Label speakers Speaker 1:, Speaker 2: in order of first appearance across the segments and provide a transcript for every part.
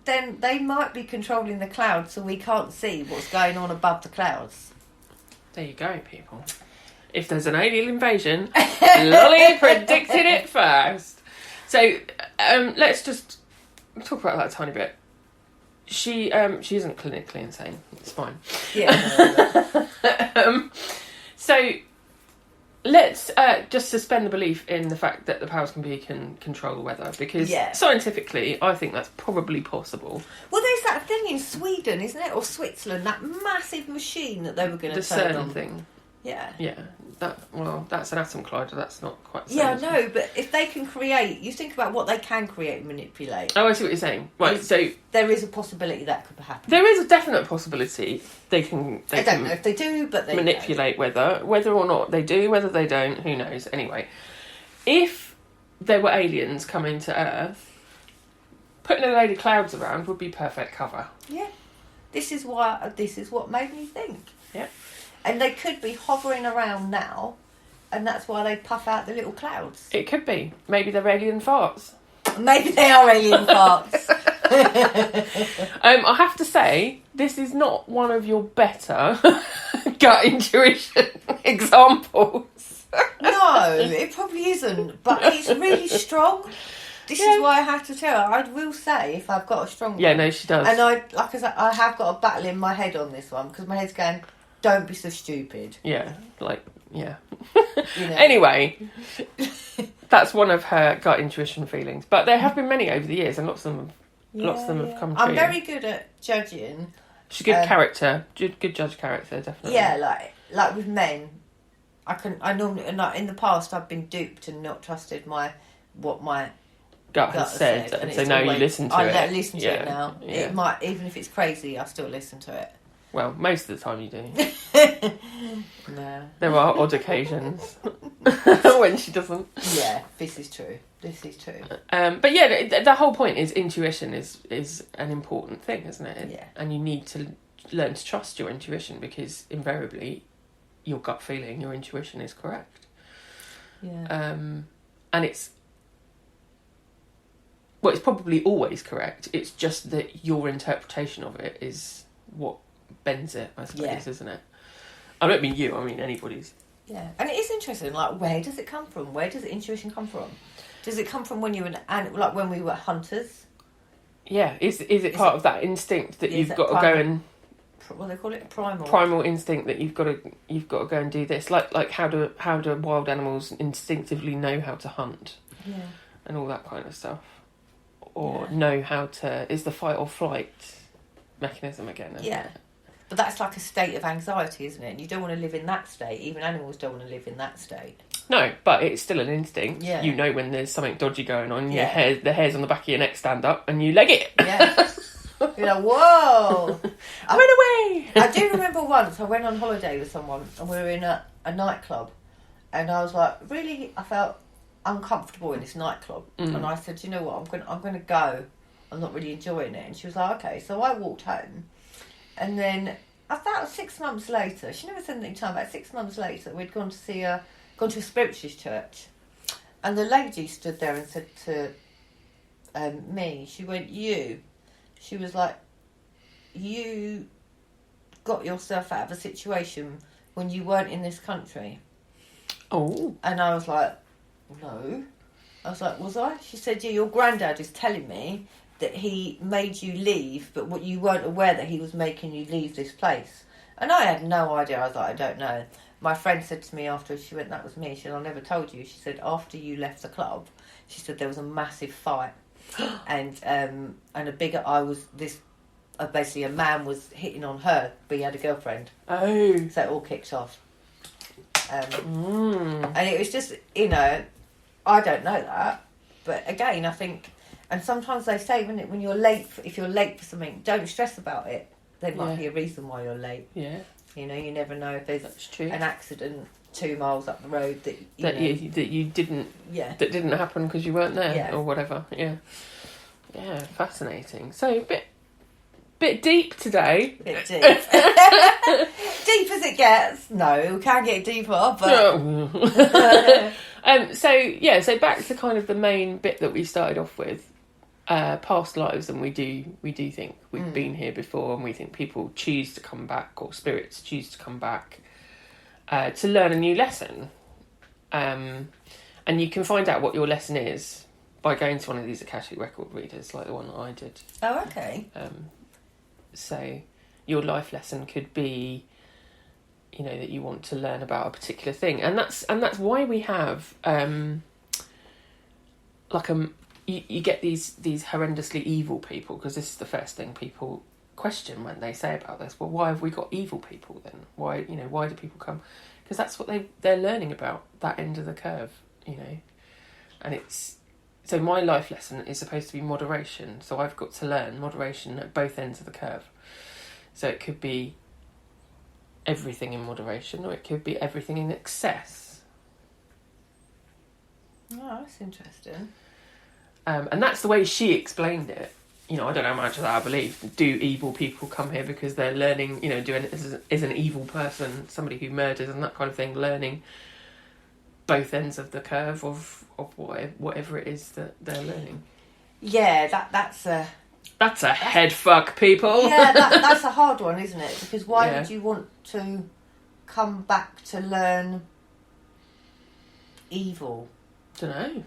Speaker 1: then they might be controlling the clouds, so we can't see what's going on above the clouds.
Speaker 2: There you go, people. If there's an alien invasion, Lolly predicted it first. So let's just talk about that a tiny bit. She isn't clinically insane. It's fine.
Speaker 1: Yeah.
Speaker 2: So let's just suspend the belief in the fact that the powers can control the weather, because scientifically, I think that's probably possible.
Speaker 1: Well, there's that thing in Sweden, isn't it, or Switzerland? That massive machine that they were going to turn on.
Speaker 2: The CERN thing.
Speaker 1: Yeah.
Speaker 2: Yeah. That's an atom collider. That's not quite the same.
Speaker 1: Yeah, no, but if they can create... You think about what they can create and manipulate.
Speaker 2: Oh, I see what you're saying. Right, so...
Speaker 1: There is a possibility that could happen.
Speaker 2: There is a definite possibility they can...
Speaker 1: I don't know if they do, but they
Speaker 2: manipulate weather. Whether or not they do, whether they don't, who knows. Anyway, if there were aliens coming to Earth, putting a load of clouds around would be perfect cover.
Speaker 1: Yeah. This is what made me think.
Speaker 2: Yeah.
Speaker 1: And they could be hovering around now, and that's why they puff out the little clouds.
Speaker 2: It could be. Maybe they're alien farts.
Speaker 1: Maybe they are alien farts.
Speaker 2: I have to say, this is not one of your better gut intuition examples.
Speaker 1: No, it probably isn't, but it's really strong. This is why I have to tell her. I will say if I've got a strong one.
Speaker 2: Yeah, no, she does.
Speaker 1: And I have got a battle in my head on this one, because my head's going... Don't be so stupid.
Speaker 2: Yeah, yeah.
Speaker 1: You know.
Speaker 2: Anyway, that's one of her gut intuition feelings. But there have been many over the years, and lots of them have come true.
Speaker 1: I'm very good at judging.
Speaker 2: She's a good character, good judge character, definitely.
Speaker 1: Yeah, like with men, I normally, in the past I've been duped and not trusted what my
Speaker 2: gut has said, and so now you listen to it.
Speaker 1: I listen to it now.
Speaker 2: Yeah.
Speaker 1: It might, even if it's crazy, I still listen to it.
Speaker 2: Well, most of the time you do.
Speaker 1: No.
Speaker 2: There are odd occasions when she doesn't.
Speaker 1: Yeah, this is true.
Speaker 2: But yeah, the whole point is intuition is an important thing, isn't it?
Speaker 1: Yeah.
Speaker 2: And you need to learn to trust your intuition, because invariably your gut feeling, your intuition is correct.
Speaker 1: Yeah.
Speaker 2: And it's probably always correct. It's just that your interpretation of it is what bends it, I suppose, isn't it? I don't mean you, I mean anybody's.
Speaker 1: Yeah, and it is interesting, like, where does it come from? Where does intuition come from? Does it come from when you were like when we were hunters?
Speaker 2: Yeah, is it part of that instinct that you've got to go and...
Speaker 1: What do they call it?
Speaker 2: Primal instinct that you've got to go and do this. Like how do wild animals instinctively know how to hunt?
Speaker 1: Yeah.
Speaker 2: And all that kind of stuff. Or know how to... Is the fight or flight mechanism again, isn't it?
Speaker 1: But that's like a state of anxiety, isn't it? And you don't want to live in that state. Even animals don't want to live in that state.
Speaker 2: No, but it's still an instinct.
Speaker 1: Yeah.
Speaker 2: You know when there's something dodgy going on. The hairs on the back of your neck stand up and you leg it.
Speaker 1: Yeah. You're like, whoa!
Speaker 2: Run away!
Speaker 1: I do remember once I went on holiday with someone and we were in a nightclub, and I was like, really, I felt uncomfortable in this nightclub. And I said, you know what, I'm going to go. I'm not really enjoying it. And she was like, okay. So I walked home. And then about 6 months later, she never said anything to me, about 6 months later, we'd gone to a spiritualist church. And the lady stood there and said to me, she went, she was like, you got yourself out of a situation when you weren't in this country.
Speaker 2: Oh.
Speaker 1: And I was like, no. I was like, was I? She said, yeah, your granddad is telling me that he made you leave, but what you weren't aware that he was making you leave this place. And I had no idea. I was like, I don't know. My friend said to me after, she went, that was me. She said, I never told you. She said, after you left the club, she said there was a massive fight. and basically a man was hitting on her, but he had a girlfriend.
Speaker 2: Oh.
Speaker 1: So it all kicked off. And it was just, I don't know that. But again, I think... And sometimes they say when you're late, if you're late for something, don't stress about it. There might be a reason why you're late.
Speaker 2: Yeah.
Speaker 1: You never know if there's
Speaker 2: an
Speaker 1: accident 2 miles up the road that
Speaker 2: you didn't. Yeah. That didn't happen because you weren't there or whatever. Yeah. Yeah, fascinating. So bit deep today.
Speaker 1: Bit deep. Deep as it gets. No, we can get deeper, but.
Speaker 2: So back to kind of the main bit that we started off with. past lives, and we do think we've been here before, and we think people choose to come back, or spirits choose to come back to learn a new lesson. And you can find out what your lesson is by going to one of these Akashic record readers, like the one that I did.
Speaker 1: Oh, okay.
Speaker 2: So your life lesson could be, you know, that you want to learn about a particular thing, and that's why we have you get these horrendously evil people, because this is the first thing people question when they say about this. Well, why have we got evil people then? Why do people come? Because that's what they're learning about, that end of the curve, you know. And so my life lesson is supposed to be moderation. So I've got to learn moderation at both ends of the curve. So it could be everything in moderation, or it could be everything in excess.
Speaker 1: Oh, that's interesting.
Speaker 2: And that's the way she explained it. You know, I don't know how much of that I believe. Do evil people come here because they're learning, you know, is an evil person, somebody who murders and that kind of thing, learning both ends of the curve of whatever it is that they're learning?
Speaker 1: Yeah, that's
Speaker 2: a head fuck, people.
Speaker 1: Yeah, that's a hard one, isn't it? Because why would you want to come back to learn evil?
Speaker 2: Don't know.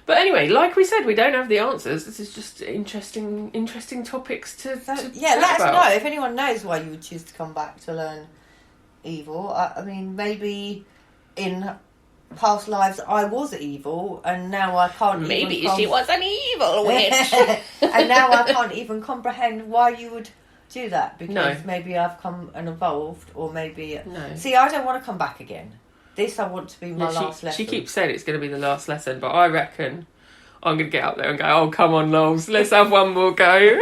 Speaker 2: But anyway, like we said, we don't have the answers. This is just interesting topics to
Speaker 1: let us
Speaker 2: about.
Speaker 1: know if anyone knows why you would choose to come back to learn evil. I mean, maybe in past lives I was evil, and now I can't.
Speaker 2: Maybe she was an evil witch,
Speaker 1: and now I can't even comprehend why you would do that, because maybe I've come and evolved, or maybe.
Speaker 2: No.
Speaker 1: See, I don't want to come back again. This I want to be my last lesson.
Speaker 2: She keeps saying it's going to be the last lesson, but I reckon I'm going to get up there and go, oh, come on, Lols, let's have one more go.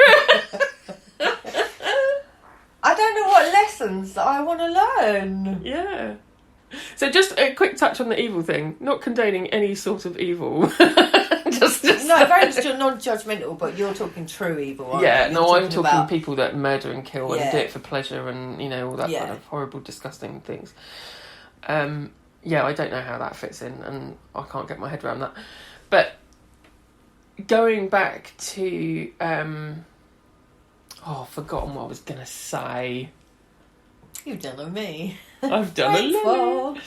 Speaker 1: I don't know what lessons I want to learn.
Speaker 2: Yeah. So just a quick touch on the evil thing. Not condoning any sort of evil. just
Speaker 1: no, very non-judgmental, but you're talking true evil, aren't
Speaker 2: yeah,
Speaker 1: you?
Speaker 2: no, I'm talking people that murder and kill and do
Speaker 1: Yeah.
Speaker 2: it for pleasure and, you know, all that kind of horrible, disgusting things. Yeah, I don't know how that fits in, and I can't get my head around that. But going back to... I've forgotten what I was going to say.
Speaker 1: You've done on me.
Speaker 2: I've done a
Speaker 1: Brain
Speaker 2: lot.
Speaker 1: fog.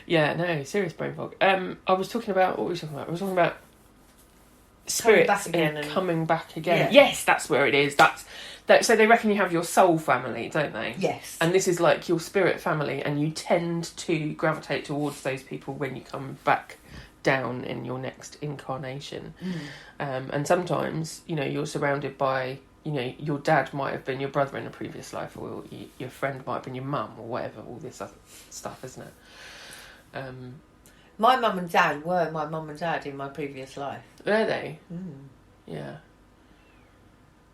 Speaker 2: Yeah, no, serious brain fog. I was talking about... What were we talking about? I was talking about spirits coming back again.
Speaker 1: Yeah.
Speaker 2: Yes, that's where it is. So they reckon you have your soul family, don't they?
Speaker 1: Yes.
Speaker 2: And this is like your spirit family, and you tend to gravitate towards those people when you come back down in your next incarnation. And sometimes, you know, you're surrounded by, you know, your dad might have been your brother in a previous life, or your friend might have been your mum, or whatever, all this other stuff, isn't it?
Speaker 1: My mum and dad were my mum and dad in my previous life.
Speaker 2: Were they? Yeah.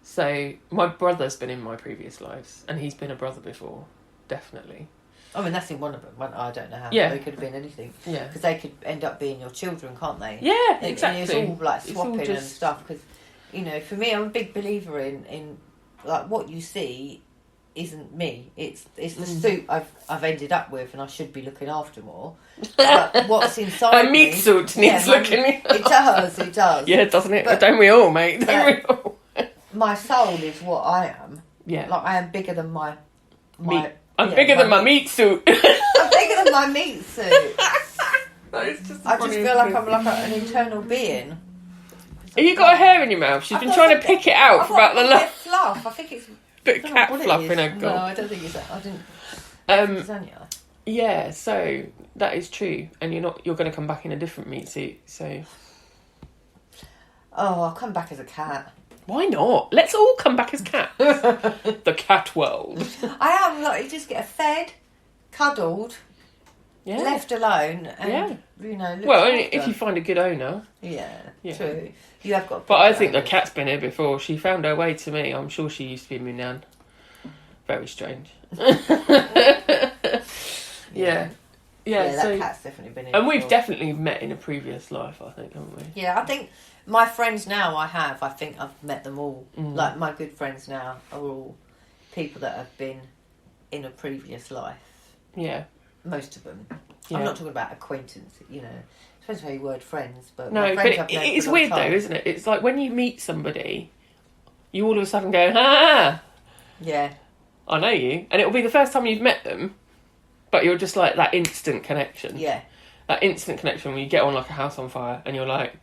Speaker 2: So, my brother's been in my previous lives, and he's been a brother before, definitely.
Speaker 1: I mean, that's in one of them. I don't know how.
Speaker 2: Yeah.
Speaker 1: They could have been anything.
Speaker 2: Yeah.
Speaker 1: Because they could end up being your children, can't they?
Speaker 2: Yeah,
Speaker 1: And
Speaker 2: exactly.
Speaker 1: it's all like swapping
Speaker 2: just...
Speaker 1: and stuff. Because, you know, for me, I'm a big believer in like what you see isn't me. It's the suit I've ended up with, and I should be looking after more. But what's inside
Speaker 2: a meat suit needs looking.
Speaker 1: It does.
Speaker 2: Yeah, doesn't it?
Speaker 1: But,
Speaker 2: don't we all, mate? Don't we all?
Speaker 1: My soul is what I am.
Speaker 2: Yeah.
Speaker 1: Like, I am bigger than my
Speaker 2: meat. I'm bigger than my meat suit.
Speaker 1: I'm bigger than my meat suit.
Speaker 2: That is just
Speaker 1: I just feel like I'm like an internal being.
Speaker 2: Have you got a hair in your mouth? She's been trying to pick it out for about the last...
Speaker 1: fluff. I think it's...
Speaker 2: Bit of cat fluff in her gob.
Speaker 1: No, I don't think it's that. I didn't... Lasagna.
Speaker 2: Yeah, so that is true. And you're going to come back in a different meat suit, so...
Speaker 1: Oh, I'll come back as a cat.
Speaker 2: Why not? Let's all come back as cats. The cat world.
Speaker 1: I am, like, you just get fed, cuddled, left alone, and, you know, looked
Speaker 2: well,
Speaker 1: after.
Speaker 2: if you find a good owner.
Speaker 1: Yeah, true. You have got...
Speaker 2: But I think the cat's been here before. She found her way to me. I'm sure she used to be my nan. Very strange. Yeah,
Speaker 1: that cat's definitely been here
Speaker 2: and we've
Speaker 1: before.
Speaker 2: definitely met in a previous life, I think, haven't we?
Speaker 1: Yeah, I think my friends now I think I've met them all. Like, my good friends now are all people that have been in a previous life.
Speaker 2: Yeah.
Speaker 1: Most of them.
Speaker 2: Yeah.
Speaker 1: I'm not talking about acquaintance, you know. Depends how you word friends, but
Speaker 2: No,
Speaker 1: my
Speaker 2: but
Speaker 1: friends I've known
Speaker 2: it's
Speaker 1: for a long
Speaker 2: weird though,
Speaker 1: time.
Speaker 2: isn't it? It's like when you meet somebody, you all of a sudden go, ah,
Speaker 1: Yeah.
Speaker 2: I know you. And it'll be the first time you've met them, but you're just like that instant connection.
Speaker 1: Yeah.
Speaker 2: That instant connection when you get on like a house on fire and you're like,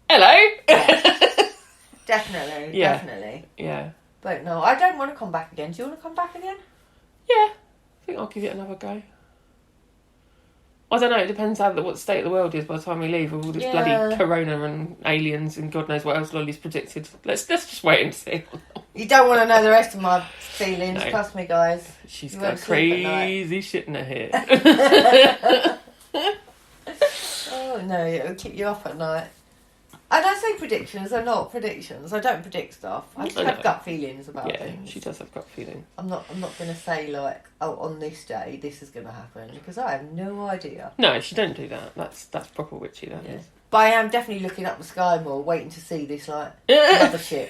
Speaker 2: hello.
Speaker 1: Yeah. Definitely.
Speaker 2: Yeah.
Speaker 1: Definitely.
Speaker 2: Yeah.
Speaker 1: But no, I don't want to come back again. Do you want to come back again?
Speaker 2: Yeah. I think I'll give it another go. I don't know, it depends what state of the world is by the time we leave with all this bloody corona and aliens and God knows what else Lolly's predicted. Let's just wait and see.
Speaker 1: You don't want to know the rest of my feelings,
Speaker 2: No.
Speaker 1: trust me, guys.
Speaker 2: She's
Speaker 1: You
Speaker 2: got
Speaker 1: won't sleep at night.
Speaker 2: crazy shit in her head.
Speaker 1: Oh no, it'll keep you up at night. And I say predictions, they're not predictions. I don't predict stuff. I just
Speaker 2: I
Speaker 1: have
Speaker 2: know.
Speaker 1: gut feelings about
Speaker 2: Yeah,
Speaker 1: things.
Speaker 2: she does have gut feeling.
Speaker 1: I'm not going to say like, oh, on this day this is going to happen, because I have no idea.
Speaker 2: No, she don't do that. That's proper witchy, that is.
Speaker 1: But I am definitely looking up the sky more, waiting to see this like mothership.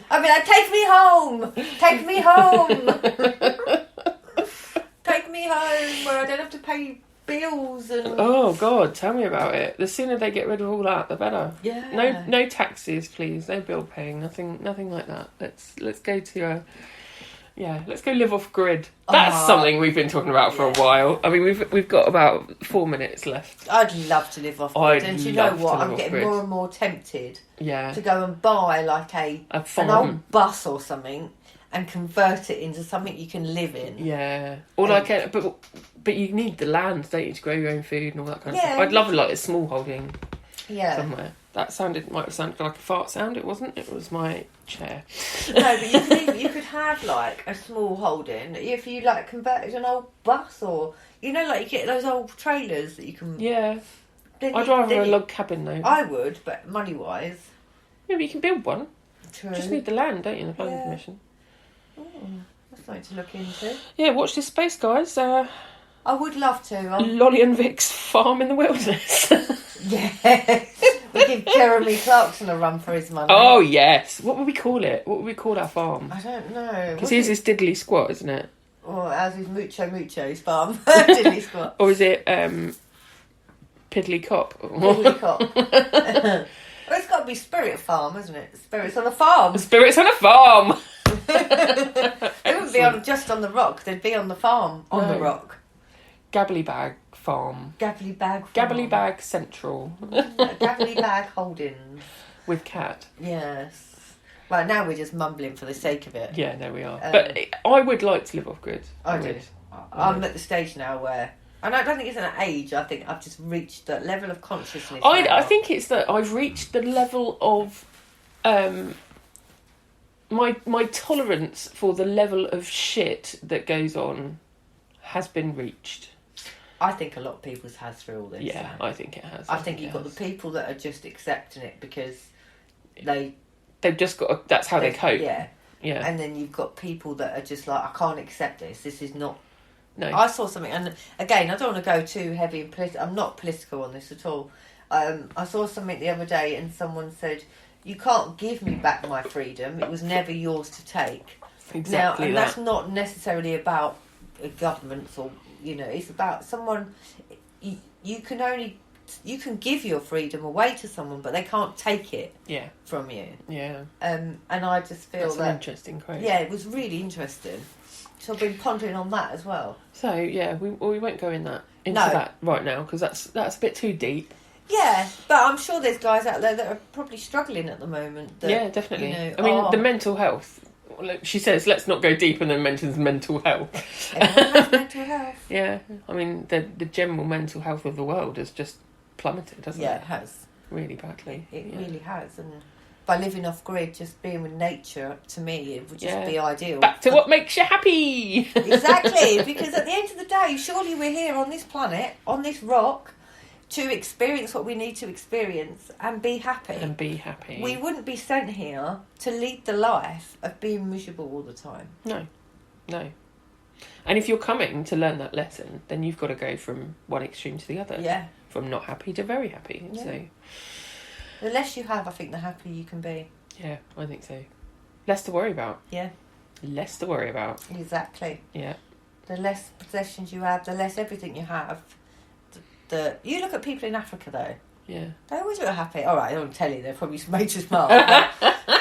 Speaker 1: I mean, like, take me home, take me home, take me home where I don't have to pay bills and.
Speaker 2: Oh God, tell me about it. The sooner they get rid of all that, the better.
Speaker 1: Yeah.
Speaker 2: No taxes, please. No bill paying. Nothing like that. Let's go to let's go live off grid. That's something we've been talking about for a while. I mean, we've got about 4 minutes left.
Speaker 1: I'd love to live off grid, and you know what? I'm getting more and more tempted.
Speaker 2: Yeah.
Speaker 1: To go and buy like an
Speaker 2: farm.
Speaker 1: old bus or something and convert it into something you can live in.
Speaker 2: Yeah. Or like but you need the land, don't you, to grow your own food and all that kind of stuff. I'd love like a small holding somewhere. That might have sounded like a fart sound. It wasn't. It was my chair.
Speaker 1: No, but you could have like a small holding if you like converted an old bus, or like you get those old trailers that you can.
Speaker 2: Yeah. I'd rather a log cabin though.
Speaker 1: I would, but money wise.
Speaker 2: Yeah, but you can build one.
Speaker 1: True.
Speaker 2: You just need the land, don't you, and the planning permission.
Speaker 1: Oh, that's something to look into.
Speaker 2: Yeah, watch this space, guys.
Speaker 1: I would love to.
Speaker 2: Lolly and Vic's farm in the wilderness.
Speaker 1: Yes. We give Jeremy Clarkson a run for his money.
Speaker 2: Oh, yes. What would we call it? What would we call our farm?
Speaker 1: I don't know.
Speaker 2: Because his is Diddly Squat, isn't it?
Speaker 1: Or as is Mucho's farm. Diddly Squat.
Speaker 2: Or is it Piddly Cop?
Speaker 1: Piddly Cop. Well, it's got to be Spirit Farm, isn't it? Spirits on a farm.
Speaker 2: Spirits on a farm.
Speaker 1: They wouldn't be just on the rock. They'd be on the farm on the rock.
Speaker 2: Gabbly Bag Farm.
Speaker 1: Gabbly Bag Farm.
Speaker 2: Gabbly Bag Central.
Speaker 1: Gabbly Bag Holdings.
Speaker 2: With cat.
Speaker 1: Yes. Right, now we're just mumbling for the sake of it.
Speaker 2: Yeah, no, we are. But I would like to live off grid.
Speaker 1: I do. I'm at the stage now where... And I don't think it's an age. I think I've just reached that level of consciousness.
Speaker 2: I think it's that I've reached the level of... My tolerance for the level of shit that goes on has been reached.
Speaker 1: I think a lot of people's has through all this.
Speaker 2: Yeah, I think it has.
Speaker 1: I think you've got the people that are just accepting it because they've
Speaker 2: just got that's how they cope.
Speaker 1: Yeah. And then you've got people that are just like, I can't accept this. This is not.
Speaker 2: No.
Speaker 1: I saw something, and again, I don't want to go too heavy and I'm not political on this at all. I saw something the other day, and someone said, "You can't give me back my freedom. It was never yours to take."
Speaker 2: Exactly.
Speaker 1: Now, and that's not necessarily about governments or. It's about someone. You can give your freedom away to someone, but they can't take it. From you.
Speaker 2: Yeah.
Speaker 1: And I just feel
Speaker 2: that's an interesting quote.
Speaker 1: Yeah, it was really interesting. So I've been pondering on that as well.
Speaker 2: So yeah, we won't go into that right now because that's a bit too deep.
Speaker 1: Yeah, but I'm sure there's guys out there that are probably struggling at the moment. That,
Speaker 2: yeah, definitely. I mean, the mental health. She says, let's not go deep, and then mentions mental health.
Speaker 1: Everyone has mental health.
Speaker 2: Yeah, I mean, the general mental health of the world has just plummeted, hasn't it?
Speaker 1: Yeah, it has.
Speaker 2: Really badly.
Speaker 1: It really has. And by living off grid, just being with nature, to me, it would just be ideal.
Speaker 2: Back to what makes you happy.
Speaker 1: Exactly, because at the end of the day, surely we're here on this planet, on this rock, to experience what we need to experience and be happy. We wouldn't be sent here to lead the life of being miserable all the time.
Speaker 2: No. And if you're coming to learn that lesson, then you've got to go from one extreme to the other.
Speaker 1: Yeah.
Speaker 2: From not happy to very happy. Yeah. So
Speaker 1: the less you have, I think, the happier you can be.
Speaker 2: Yeah, I think so. Less to worry about.
Speaker 1: Yeah.
Speaker 2: Less to worry about.
Speaker 1: Exactly.
Speaker 2: Yeah.
Speaker 1: The less possessions you have, the less everything you have, that you look at people in Africa though.
Speaker 2: Yeah.
Speaker 1: They always look happy. All right, I don't tell you, they're probably made to smile. But